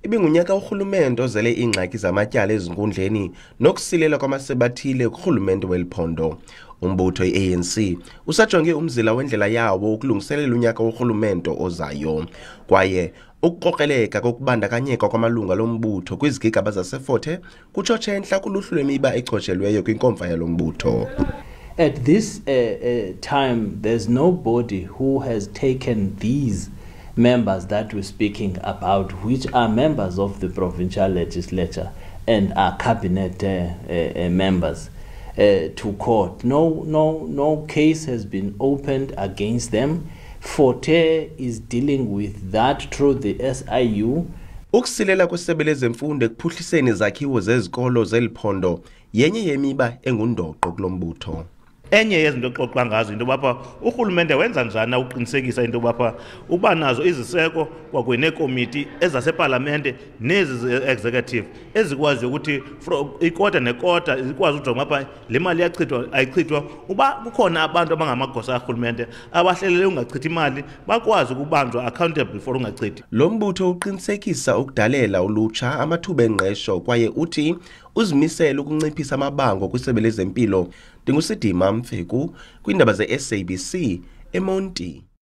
Ibingunyaka urhulumente ozele iingxaki zamatyala ezinkundleni nokusilela kwamasebathile kurhulumente weliphondo. Umbutho i-ANC usajonge umzila wendlela yawo ukulungiselela unyaka urhulumente ozayo, kwaye ukukrokreleka kokubandakanyeka kwamalunga lombutho kwizigigaba zaseFort Hare kutshotshe entla kuluhlu lwemiba echotshelweyo kwinkomfa yalo mbutho. At this time, there's nobody who has taken these members that we're speaking about, which are members of the provincial legislature and are cabinet members, to court. No case has been opened against them. Fort Hare is dealing with that through the SIU. Ukusilela kwesebe lezemfundo ekuphuhliseni izakhiwo zezikolo zeliphondo yenye yemiba engundoqo kulombutho. Enye yezinto exoxwa ngazo into bapha urhulumente wenza njani uqinisekisa into bapha uba nazo iziseko kwakunye neekomiti ezasepalamente nezi executive ezikwazi ukuthi ikota nekota ikwazi ujonga apha le mali iyachithwa ayichithwa. Uba kukhona abantu abangamagosa karhulumente abahlelele ungachithi imali bakwazi ukubanjwa accountable for ungachithi. Lo mbutho uqinisekisa ukudalela ulutsha amathuba engqesho kwaye uthi uzimisela ukunciphisa amabango kwisebe lezempilo. Ndingusidima Mfeku kwiindaba ze-SABC eMonti.